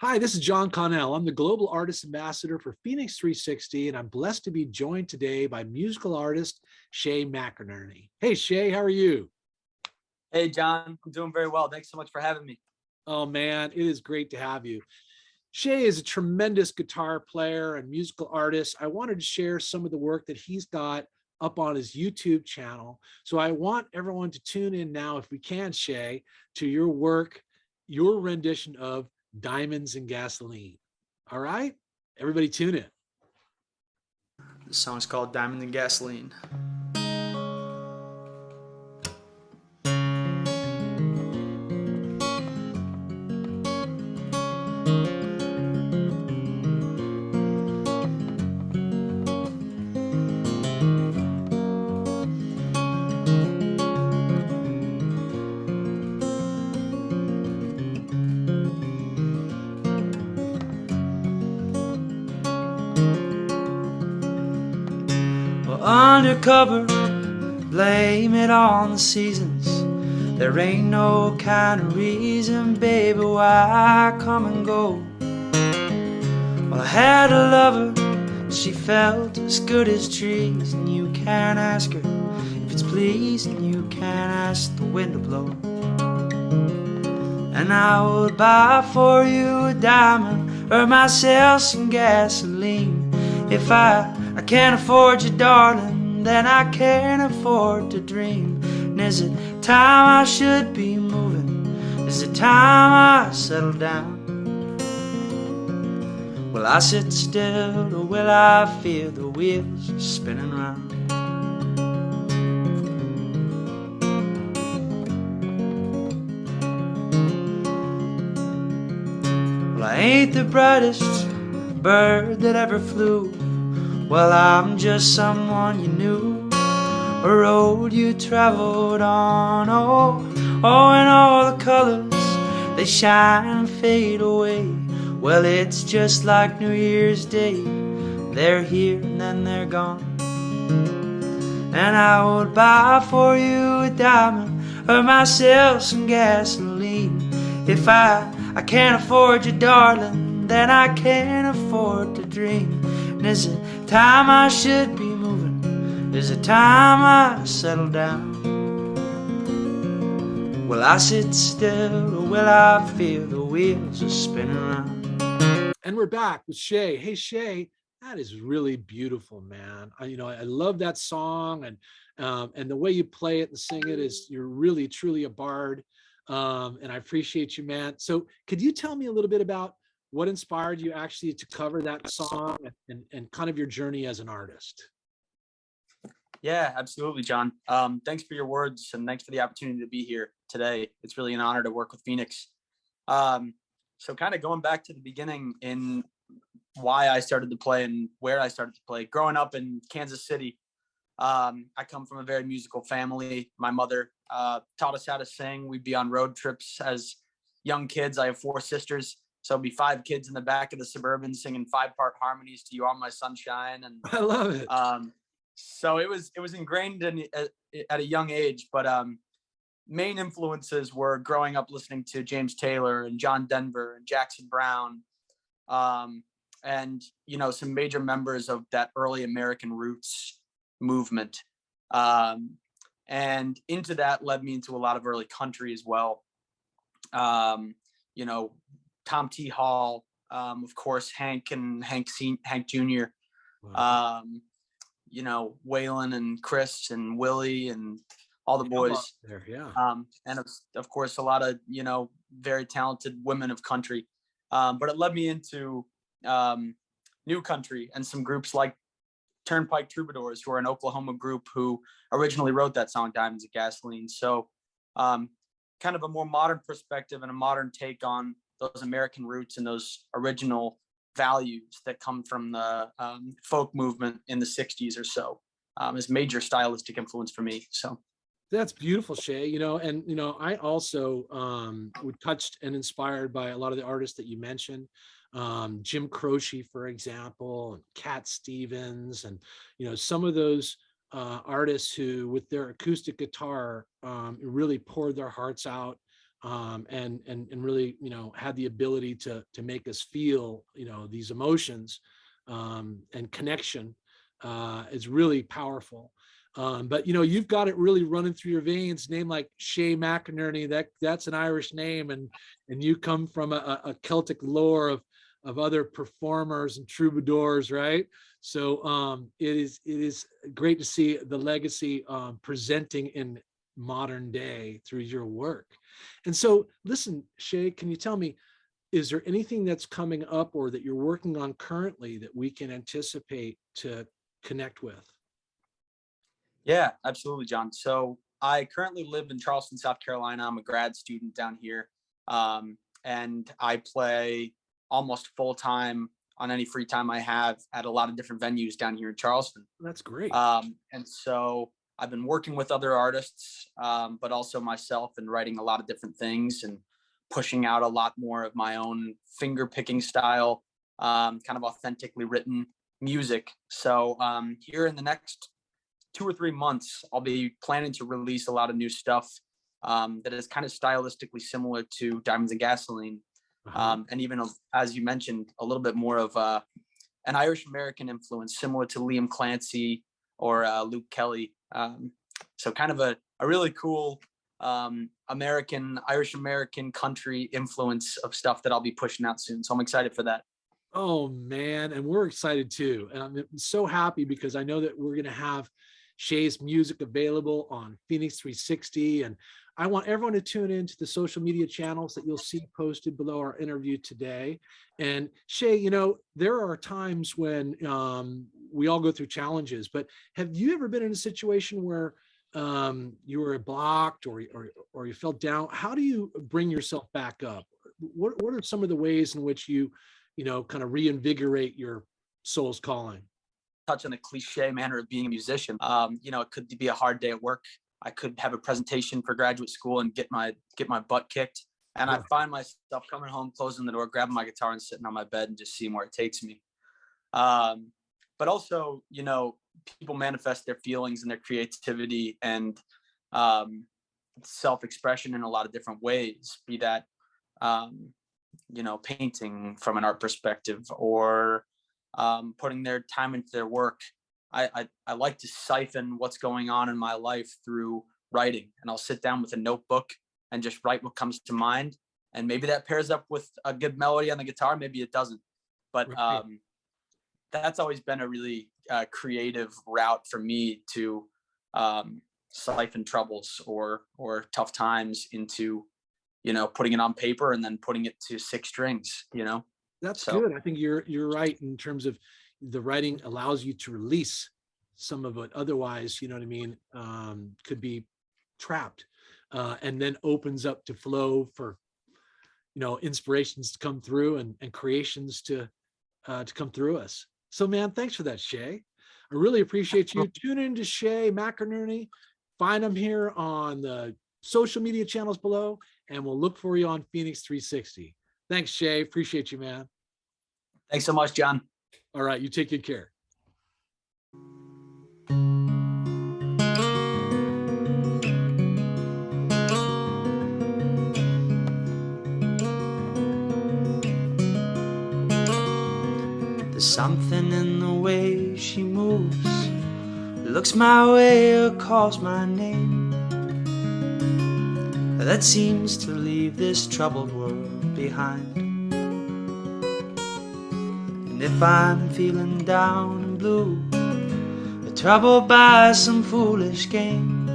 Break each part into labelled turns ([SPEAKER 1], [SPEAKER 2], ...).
[SPEAKER 1] Hi, this is John Connell. I'm the Global Artist Ambassador for FENIX 360, and I'm blessed to be joined today by musical artist SHEA MCENERNY. Hey, SHEA, how are you?
[SPEAKER 2] Hey, John, I'm doing very well. Thanks so much for having me.
[SPEAKER 1] Oh, man, it is great to have you. SHEA is a tremendous guitar player and musical artist. I wanted to share some of the work that he's got up on his YouTube channel. So I want everyone to tune in now, if we can, SHEA, to your work, your rendition of Diamonds and Gasoline. All right, everybody tune in.
[SPEAKER 2] The song's called Diamond and Gasoline. Undercover, blame it on the seasons. There ain't no kind of reason, baby, why I come and go. Well, I had a lover, she felt as good as trees, and you can't ask her if it's pleased, and you can't ask the wind to blow. And I would buy for you a diamond or myself some gasoline. If I can't afford you, darling, then I can't afford to dream. And is it time I should be moving? Is it time I settle down? Will I sit still, or will I feel the wheels spinning round? Well, I ain't the brightest bird that ever flew. Well, I'm just someone you knew, a road you traveled on. And all the colors, they shine and fade away. Well, it's just like New Year's Day. They're here and then they're gone. And I would buy for you a diamond or myself some gasoline. If I can't afford you, darling, then I can't afford to dream. And is it time I should be moving? Is it time I settle down? Will I sit still, or will I feel the wheels are spinning around?
[SPEAKER 1] And we're back with SHEA. Hey, SHEA, that is really beautiful, man. I love that song, and the way you play it and sing it is, you're really truly a bard. And I appreciate you, man. So could you tell me a little bit about what inspired you actually to cover that song, and kind of your journey as an artist?
[SPEAKER 2] Yeah, absolutely, John. Thanks for your words, and thanks for the opportunity to be here today. It's really an honor to work with FENIX. So kind of going back to the beginning in why I started to play and where I started to play. Growing up in Kansas City, I come from a very musical family. My mother taught us how to sing. We'd be on road trips as young kids. I have 4 sisters. So it'd be 5 kids in the back of the Suburban singing 5-part harmonies to "You Are My Sunshine." And
[SPEAKER 1] I love it.
[SPEAKER 2] So it was ingrained at a young age. But main influences were growing up listening to James Taylor and John Denver and Jackson Brown, and some major members of that early American roots movement. And into that led me into a lot of early country as well. Tom T. Hall, of course, Hank Jr.,
[SPEAKER 1] Wow.
[SPEAKER 2] Waylon and Chris and Willie and all the boys
[SPEAKER 1] there, yeah.
[SPEAKER 2] And of course, a lot of, very talented women of country. But it led me into new country and some groups like Turnpike Troubadours, who are an Oklahoma group who originally wrote that song Diamonds and Gasoline. So kind of a more modern perspective and a modern take on those American roots and those original values that come from the folk movement in the 60s or so, is major stylistic influence for me. So
[SPEAKER 1] that's beautiful, SHEA. And I also was touched and inspired by a lot of the artists that you mentioned. Jim Croce, for example, and Cat Stevens, and some of those artists who, with their acoustic guitar, really poured their hearts out and really, had the ability to make us feel, these emotions, and connection, is really powerful. But you've got it really running through your veins. Name like SHEA MCENERNY, that's an Irish name, and you come from a Celtic lore of other performers and troubadours, right? So it is great to see the legacy presenting in modern day through your work. And so, listen, SHEA, can you tell me, is there anything that's coming up or that you're working on currently that we can anticipate to connect with?
[SPEAKER 3] Yeah, absolutely, John. So I currently live in Charleston, South Carolina. I'm a grad student down here. And I play almost full time on any free time I have at a lot of different venues down here in Charleston.
[SPEAKER 1] That's great.
[SPEAKER 3] And so I've been working with other artists, but also myself, and writing a lot of different things and pushing out a lot more of my own finger picking style, kind of authentically written music. So here in the next 2 or 3 months, I'll be planning to release a lot of new stuff that is kind of stylistically similar to Diamonds and Gasoline. And even, as you mentioned, a little bit more of an Irish American influence, similar to Liam Clancy or Luke Kelly. So kind of a really cool Irish American country influence of stuff that I'll be pushing out soon. So I'm excited for that.
[SPEAKER 1] Oh man, and we're excited too. And I'm so happy because I know that we're going to have SHEA's music available on FENIX 360. And I want everyone to tune into the social media channels that you'll see posted below our interview today. And SHEA, there are times when we all go through challenges, but have you ever been in a situation where you were blocked or you felt down? How do you bring yourself back up? What are some of the ways in which you kind of reinvigorate your soul's calling?
[SPEAKER 3] Touch on a cliche manner of being a musician. It could be a hard day at work. I could have a presentation for graduate school and get my butt kicked. And I find myself coming home, closing the door, grabbing my guitar and sitting on my bed and just seeing where it takes me. But also, people manifest their feelings and their creativity and self-expression in a lot of different ways, be that, painting from an art perspective or putting their time into their work. I like to siphon what's going on in my life through writing, and I'll sit down with a notebook and just write what comes to mind. And maybe that pairs up with a good melody on the guitar, maybe it doesn't. But that's always been a really creative route for me to siphon troubles or tough times into, putting it on paper and then putting it to 6 strings,
[SPEAKER 1] That's good. I think you're right in terms of the writing allows you to release some of it. Otherwise, could be trapped, and then opens up to flow for, inspirations to come through and creations to come through us. So, man, thanks for that, SHEA. I really appreciate you. Tune in to SHEA MCENERNY. Find them here on the social media channels below, and we'll look for you on FENIX 360. Thanks, SHEA. Appreciate you, man.
[SPEAKER 3] Thanks so much, John.
[SPEAKER 1] All right, you take good care.
[SPEAKER 2] There's something in the way she moves, looks my way or calls my name, that seems to leave this troubled world behind. And if I'm feeling down and blue, or troubled by some foolish game,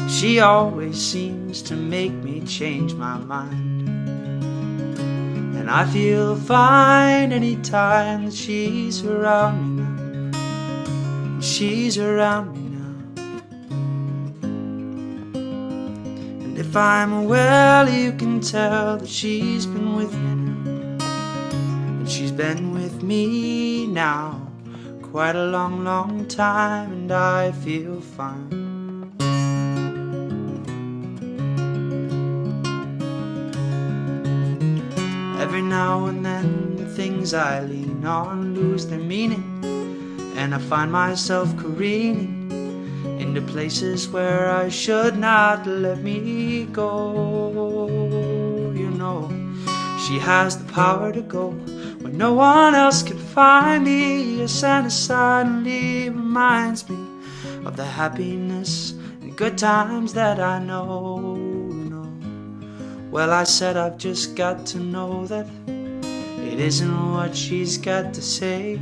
[SPEAKER 2] she always seems to make me change my mind. And I feel fine anytime that she's around me now. She's around me now. And if I'm well, you can tell that she's been with me now. And she's been with me now quite a long, long time, and I feel fine. Every now and then the things I lean on lose their meaning, and I find myself careening in into places where I should not let me go. You know, she has the power to go when no one else can find me. Yes, and it suddenly reminds me of the happiness and good times that I know. Well, I said I've just got to know that it isn't what she's got to say,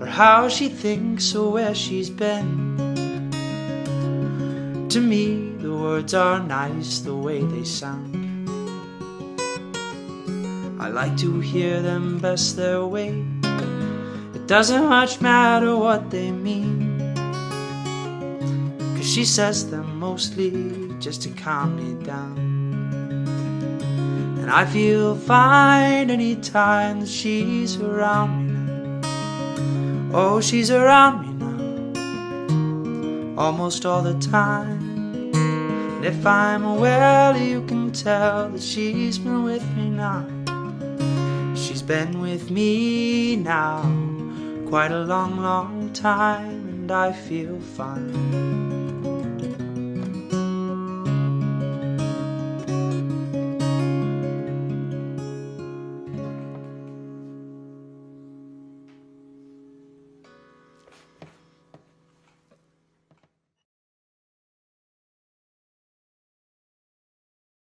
[SPEAKER 2] or how she thinks, or where she's been. To me, the words are nice the way they sound. I like to hear them best their way. It doesn't much matter what they mean, 'cause she says them mostly just to calm me down. And I feel fine anytime that she's around me now. Oh, she's around me now, almost all the time. And if I'm well, you can tell that she's been with me now. She's been with me now quite a long, long time, and I feel fine.